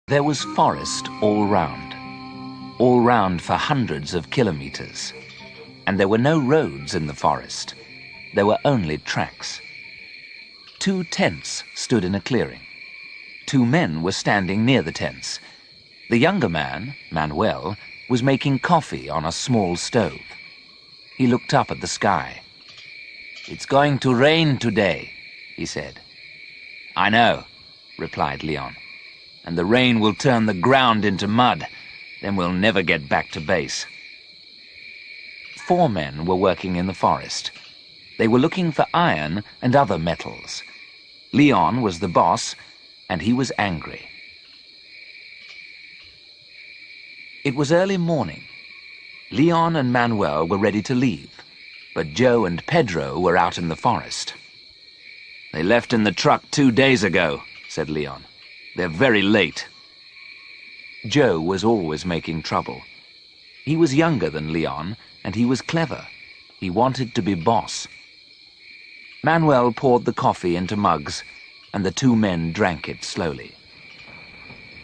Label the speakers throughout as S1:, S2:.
S1: There was forest all round for hundreds of kilometers. And there were no roads in the forest. There were only tracks. 2 tents stood in a clearing. 2 men were standing near the tents. The younger man, Manuel, was making coffee on a small stove. He looked up at the sky. "It's going to rain today," he said. "I know," replied Leon. "And the rain will turn the ground into mud. Then we'll never get back to base." 4 men were working in the forest. They were looking for iron and other metals. Leon was the boss, and he was angry. It was early morning. Leon and Manuel were ready to leave, but Joe and Pedro were out in the forest. "They left in the truck 2 days ago," said Leon. "They're very late." Joe was always making trouble. He was younger than Leon, and he was clever. He wanted to be boss. Manuel poured the coffee into mugs, and the 2 men drank it slowly.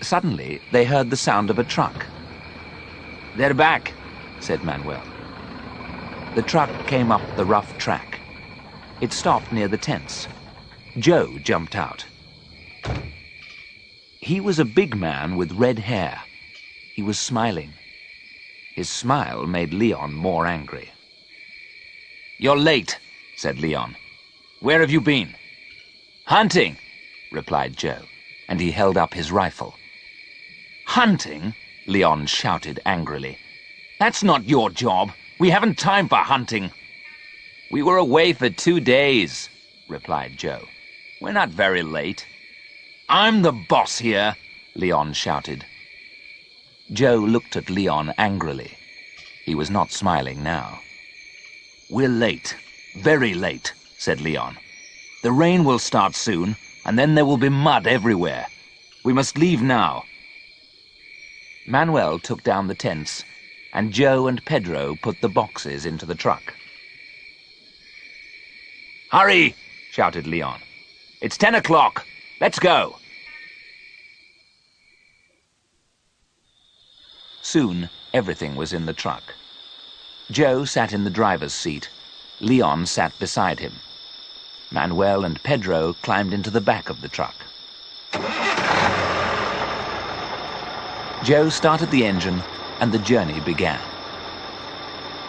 S1: Suddenly, they heard the sound of a truck. "They're back," said Manuel. The truck came up the rough track. It stopped near the tents. Joe jumped out. He was a big man with red hair. He was smiling. His smile made Leon more angry. "You're late," said Leon. "Where have you been?" "Hunting," replied Joe, and he held up his rifle. "Hunting?" Leon shouted angrily. "That's not your job. We haven't time for hunting." "We were away for 2 days," replied Joe. "We're not very late." "I'm the boss here," Leon shouted. Joe looked at Leon angrily. He was not smiling now. "We're late, very late," said Leon. "The rain will start soon, and then there will be mud everywhere. We must leave now." Manuel took down the tents, and Joe and Pedro put the boxes into the truck. "Hurry!" shouted Leon. "It's 10 o'clock. Let's go." Soon, everything was in the truck. Joe sat in the driver's seat. Leon sat beside him. Manuel and Pedro climbed into the back of the truck. Joe started the engine, and the journey began.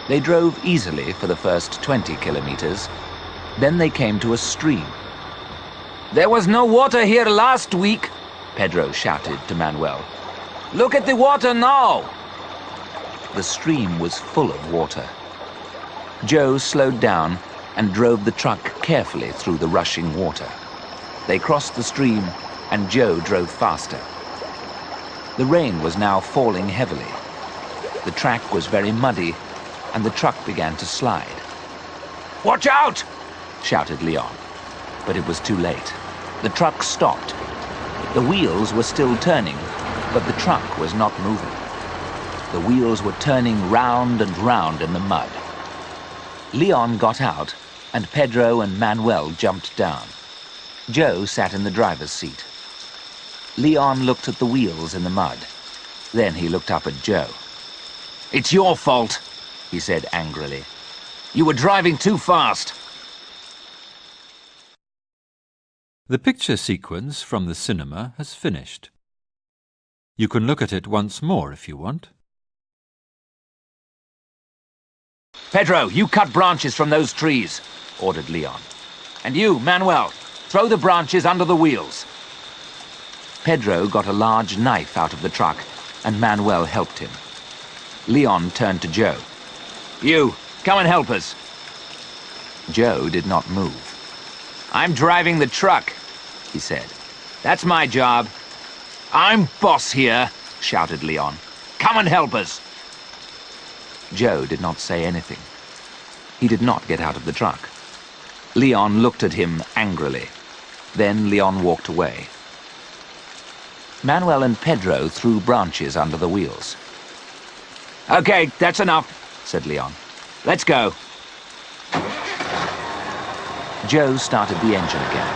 S1: They drove easily for the first 20 kilometers. Then they came to a stream. "There was no water here last week," Pedro shouted to Manuel. "Look at the water now!" The stream was full of water. Joe slowed down and drove the truck carefully through the rushing water. They crossed the stream, and Joe drove faster. The rain was now falling heavily. The track was very muddy, and the truck began to slide. "Watch out!" shouted Leon. But it was too late. The truck stopped. The wheels were still turning, but the truck was not moving. The wheels were turning round and round in the mud. Leon got out, and Pedro and Manuel jumped down. Joe sat in the driver's seat. Leon looked at the wheels in the mud. Then he looked up at Joe. "It's your fault," he said angrily. "You were driving too fast."
S2: The picture sequence from the cinema has finished. You can look at it once more if you want.
S1: "Pedro, you cut branches from those trees," ordered Leon. "And you, Manuel, throw the branches under the wheels." Pedro got a large knife out of the truck, and Manuel helped him. Leon turned to Joe. "You, come and help us." Joe did not move. "I'm driving the truck," he said. "That's my job." "I'm boss here," shouted Leon. "Come and help us." Joe did not say anything. He did not get out of the truck. Leon looked at him angrily. Then Leon walked away. Manuel and Pedro threw branches under the wheels. "Okay, that's enough," said Leon. "Let's go." Joe started the engine again.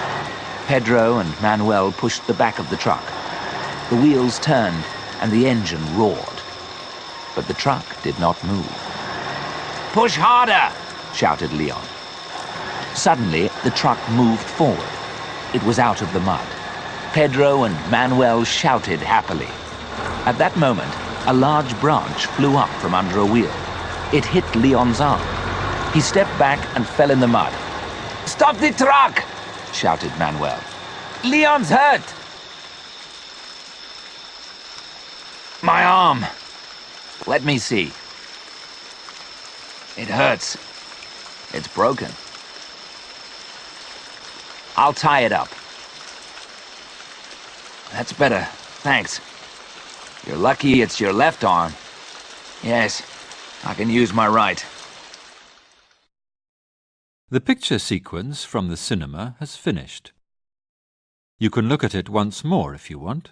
S1: Pedro and Manuel pushed the back of the truck. The wheels turned and the engine roared. But the truck did not move. "Push harder!" shouted Leon. Suddenly, the truck moved forward. It was out of the mud. Pedro and Manuel shouted happily. At that moment, a large branch flew up from under a wheel. It hit Leon's arm. He stepped back and fell in the mud. "Stop the truck!" shouted Manuel. "Leon's hurt!" "My arm. Let me see. It hurts. It's broken. I'll tie it up." "That's better, thanks. You're lucky it's your left arm." "Yes, I can use my right."
S2: The picture sequence from the cinema has finished. You can look at it once more if you want.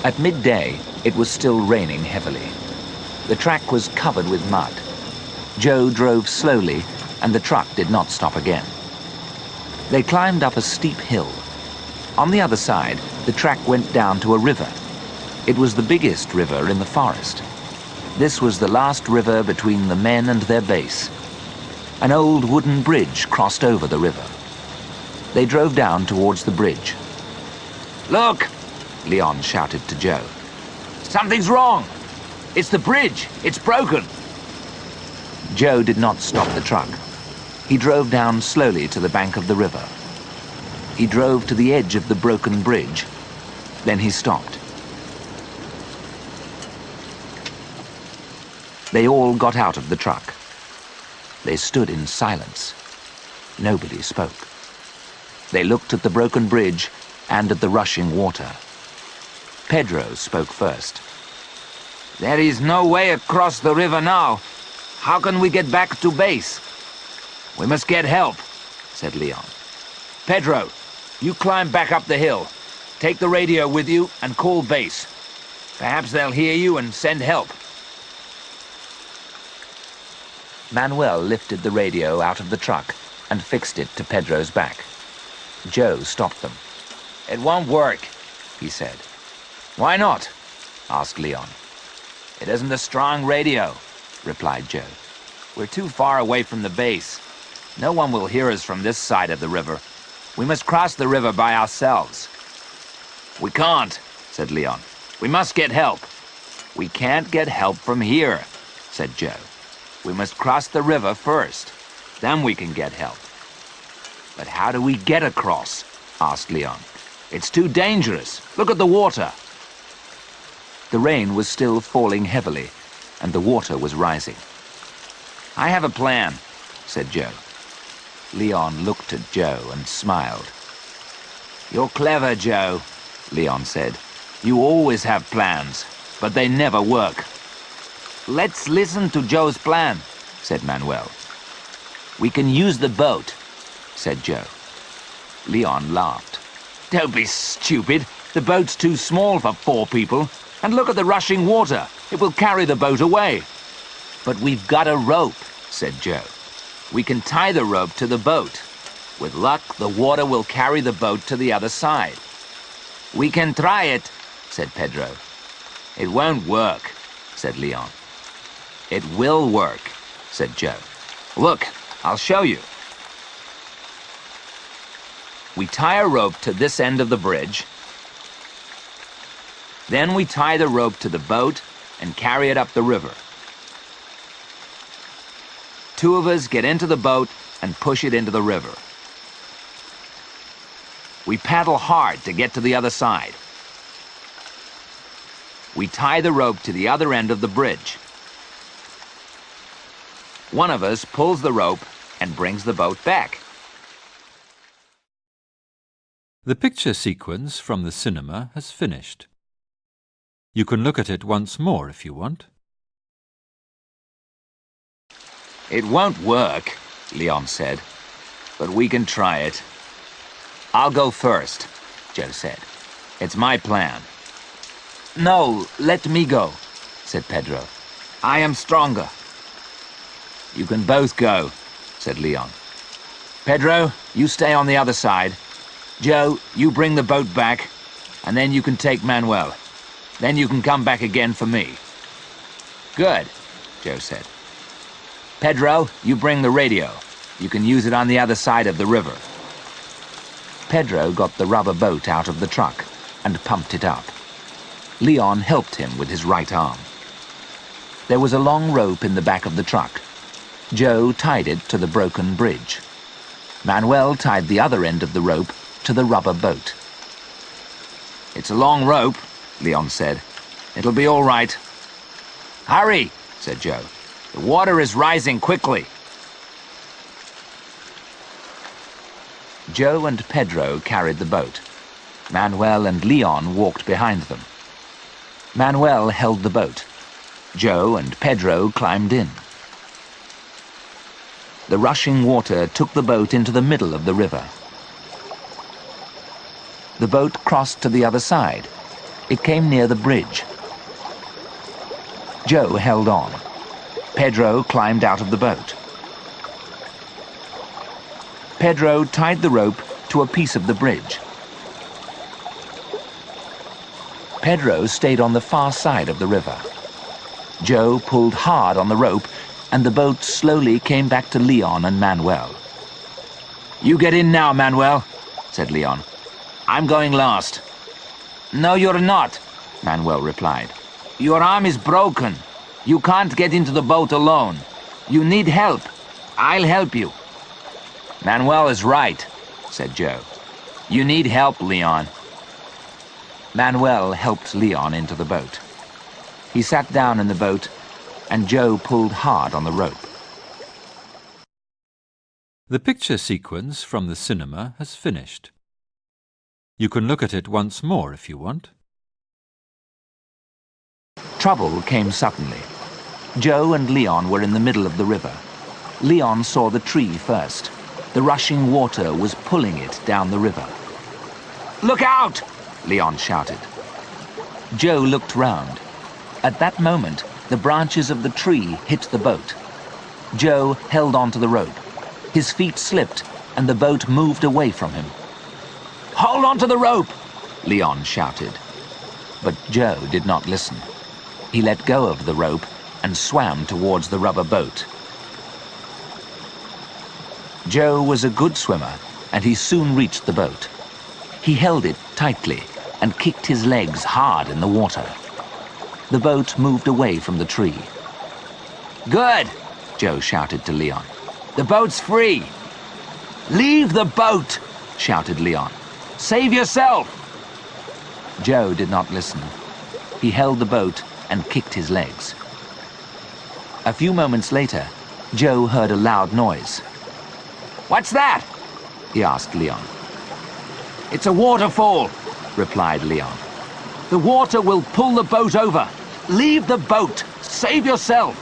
S1: At midday, it was still raining heavily. The track was covered with mud. Joe drove slowly, and the truck did not stop again. They climbed up a steep hill. On the other side, the track went down to a river. It was the biggest river in the forest. This was the last river between the men and their base. An old wooden bridge crossed over the river. They drove down towards the bridge. "Look!" Leon shouted to Joe. "Something's wrong! It's the bridge! It's broken!" Joe did not stop the truck. He drove down slowly to the bank of the river. He drove to the edge of the broken bridge. Then he stopped. They all got out of the truck. They stood in silence. Nobody spoke. They looked at the broken bridge and at the rushing water. Pedro spoke first. "There is no way across the river now. How can we get back to base?" "We must get help," said Leon. "Pedro, you climb back up the hill. Take the radio with you and call base. Perhaps they'll hear you and send help." Manuel lifted the radio out of the truck and fixed it to Pedro's back. Joe stopped them. "It won't work," he said. "Why not?" asked Leon. "It isn't a strong radio," replied Joe. "We're too far away from the base. No one will hear us from this side of the river. We must cross the river by ourselves." "We can't," said Leon. "We must get help." "We can't get help from here," said Joe. "We must cross the river first. Then we can get help." "But how do we get across?" asked Leon. "It's too dangerous. Look at the water." The rain was still falling heavily, and the water was rising. "I have a plan," said Joe. Leon looked at Joe and smiled. "You're clever, Joe," Leon said. "You always have plans, but they never work." "Let's listen to Joe's plan," said Manuel. "We can use the boat," said Joe. Leon laughed. "Don't be stupid. The boat's too small for 4 people. And look at the rushing water. It will carry the boat away." "But we've got a rope," said Joe. "We can tie the rope to the boat. With luck, the water will carry the boat to the other side." "We can try it," said Pedro. "It won't work," said Leon. "It will work," said Joe. "Look, I'll show you." We tie a rope to this end of the bridge. Then we tie the rope to the boat and carry it up the river. 2 of us get into the boat and push it into the river. We paddle hard to get to the other side. We tie the rope to the other end of the bridge. 1 of us pulls the rope and brings the boat back.
S2: The picture sequence from the cinema has finished. You can look at it once more if you want.
S1: "It won't work," Leon said, "but we can try it." "I'll go first," Joe said. "It's my plan." "No, let me go," said Pedro. "I am stronger." "You can both go," said Leon. "Pedro, you stay on the other side. Joe, you bring the boat back, and then you can take Manuel. Then you can come back again for me. Good, Joe said. Pedro, you bring the radio. You can use it on the other side of the river. Pedro got the rubber boat out of the truck and pumped it up. Leon helped him with his right arm. There was a long rope in the back of the truck. Joe tied it to the broken bridge. Manuel tied the other end of the rope to the rubber boat. It's a long rope, Leon said. It'll be all right. Hurry, said Joe. The water is rising quickly. Joe and Pedro carried the boat. Manuel and Leon walked behind them. Manuel held the boat. Joe and Pedro climbed in. The rushing water took the boat into the middle of the river. The boat crossed to the other side. It came near the bridge. Joe held on. Pedro climbed out of the boat. Pedro tied the rope to a piece of the bridge. Pedro stayed on the far side of the river. Joe pulled hard on the rope, and the boat slowly came back to Leon and Manuel. You get in now, Manuel, said Leon. I'm going last. No, you're not, Manuel replied. Your arm is broken. You can't get into the boat alone. You need help. I'll help you. Manuel is right, said Joe. You need help, Leon. Manuel helped Leon into the boat. He sat down in the boat, and Joe pulled hard on the rope.
S2: The picture sequence from the cinema has finished. You can look at it once more if you want.
S1: Trouble came suddenly. Joe and Leon were in the middle of the river. Leon saw the tree first. The rushing water was pulling it down the river. Look out! Leon shouted. Joe looked round. At that moment, the branches of the tree hit the boat. Joe held onto the rope. His feet slipped, and the boat moved away from him. Hold on to the rope! Leon shouted. But Joe did not listen. He let go of the rope and swam towards the rubber boat. Joe was a good swimmer, and he soon reached the boat. He held it tightly and kicked his legs hard in the water. The boat moved away from the tree. Good, Joe shouted to Leon. The boat's free. Leave the boat, shouted Leon. Save yourself. Joe did not listen. He held the boat and kicked his legs. A few moments later, Joe heard a loud noise. What's that? He asked Leon. It's a waterfall, replied Leon. The water will pull the boat over. Leave the boat. Save yourself.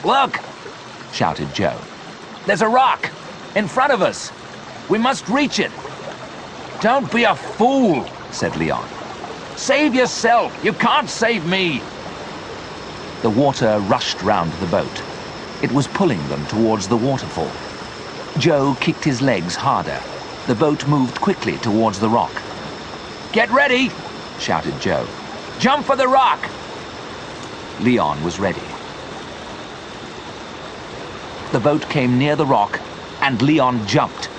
S1: Look, shouted Joe. There's a rock in front of us. We must reach it. Don't be a fool, said Leon. Save yourself. You can't save me. The water rushed round the boat. It was pulling them towards the waterfall. Joe kicked his legs harder. The boat moved quickly towards the rock. Get ready, shouted Joe. Jump for the rock. Leon was ready. The boat came near the rock, and Leon jumped.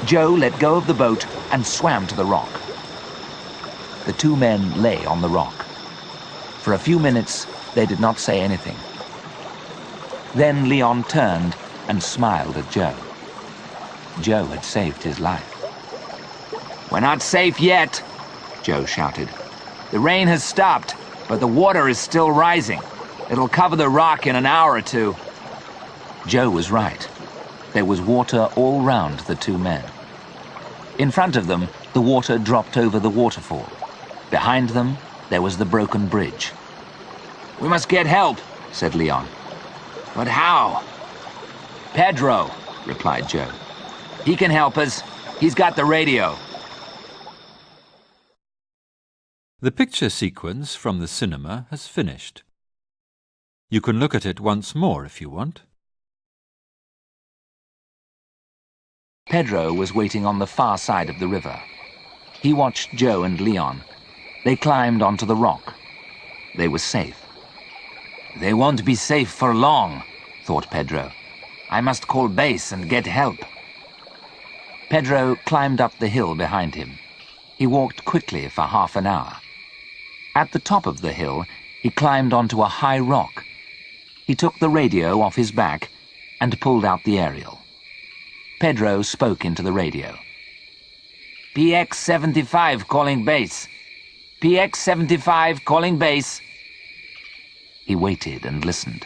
S1: Joe let go of the boat and swam to the rock. The two men lay on the rock. For a few minutes, they did not say anything. Then Leon turned and smiled at Joe. Joe had saved his life. We're not safe yet, Joe shouted. The rain has stopped, but the water is still rising. It'll cover the rock in an hour or two. Joe was right. There was water all round the two men. In front of them, the water dropped over the waterfall. Behind them, there was the broken bridge. We must get help, said Leon. But how? Pedro, replied Joe. He can help us. He's got the radio.
S2: The picture sequence from the cinema has finished. You can look at it once more if you want.
S1: Pedro was waiting on the far side of the river. He watched Joe and Leon. They climbed onto the rock. They were safe. "They won't be safe for long," thought Pedro. "I must call base and get help." Pedro climbed up the hill behind him. He walked quickly for half an hour. At the top of the hill, he climbed onto a high rock. He took the radio off his back and pulled out the aerial. Pedro spoke into the radio. "PX-75 calling base. PX-75 calling base." He waited and listened.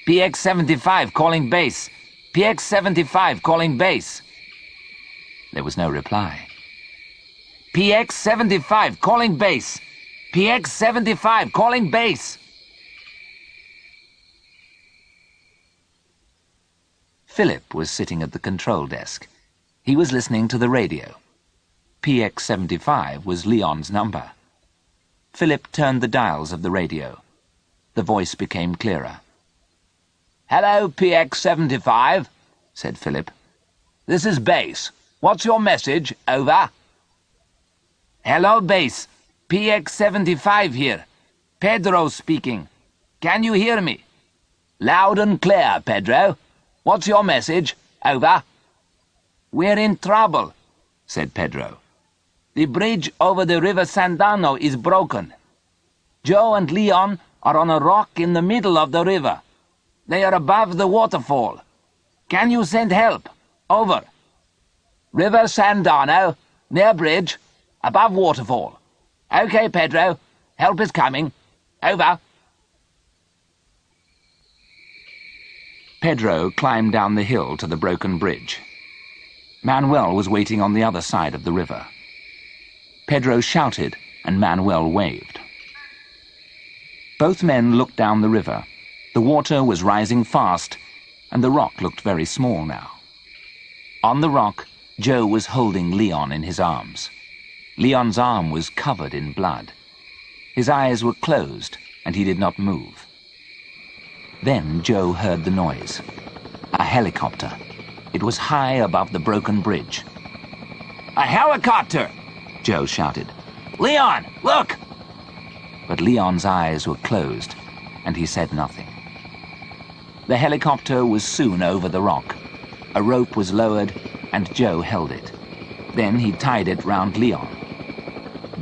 S1: "PX-75 calling base. PX-75 calling base." There was no reply. "PX-75 calling base. PX-75 calling base." Philip was sitting at the control desk. He was listening to the radio. PX-75 was Leon's number. Philip turned the dials of the radio. The voice became clearer. "Hello, PX-75, said Philip. "This is base. What's your message? Over." "Hello, base. PX-75 here. Pedro speaking. Can you hear me?" "Loud and clear, Pedro. What's your message? Over." "We're in trouble," said Pedro. "The bridge over the River Sandano is broken. Joe and Leon are on a rock in the middle of the river. They are above the waterfall. Can you send help? Over." "River Sandano, near bridge, above waterfall." "Okay, Pedro. Help is coming. Over." Pedro climbed down the hill to the broken bridge. Manuel was waiting on the other side of the river. Pedro shouted, and Manuel waved. Both men looked down the river. The water was rising fast, and the rock looked very small now. On the rock, Joe was holding Leon in his arms. Leon's arm was covered in blood. His eyes were closed, and he did not move. Then Joe heard the noise. A helicopter. It was high above the broken bridge. "A helicopter!" Joe shouted. "Leon, look!" But Leon's eyes were closed, and he said nothing. The helicopter was soon over the rock. A rope was lowered, and Joe held it. Then he tied it round Leon.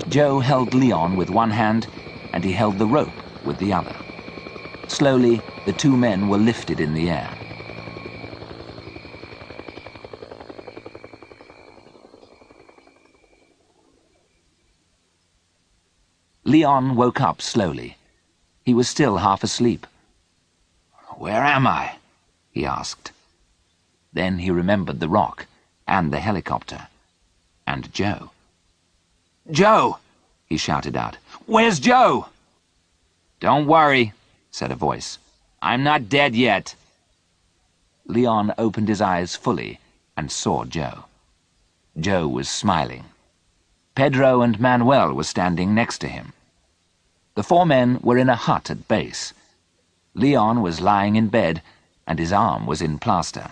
S1: Joe held Leon with one hand, and he held the rope with the other. Slowly, the two men were lifted in the air. Leon woke up slowly. He was still half asleep. "Where am I?" he asked. Then he remembered the rock, and the helicopter, and Joe. "Joe!" he shouted out. "Where's Joe?" "Don't worry," said a voice. "I'm not dead yet." Leon opened his eyes fully and saw Joe. Joe was smiling. Pedro and Manuel were standing next to him. The four men were in a hut at base. Leon was lying in bed, and his arm was in plaster.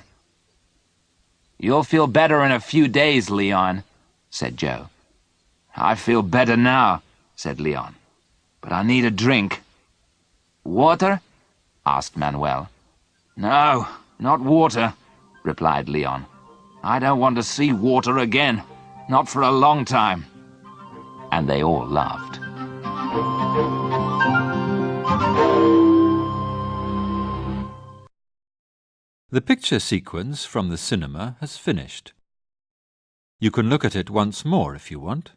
S1: "You'll feel better in a few days, Leon," said Joe. "I feel better now," said Leon. "But I need a drink." "Water?" asked Manuel. "No, not water," replied Leon. "I don't want to see water again, not for a long time." And they all laughed.
S2: The picture sequence from the cinema has finished. You can look at it once more if you want.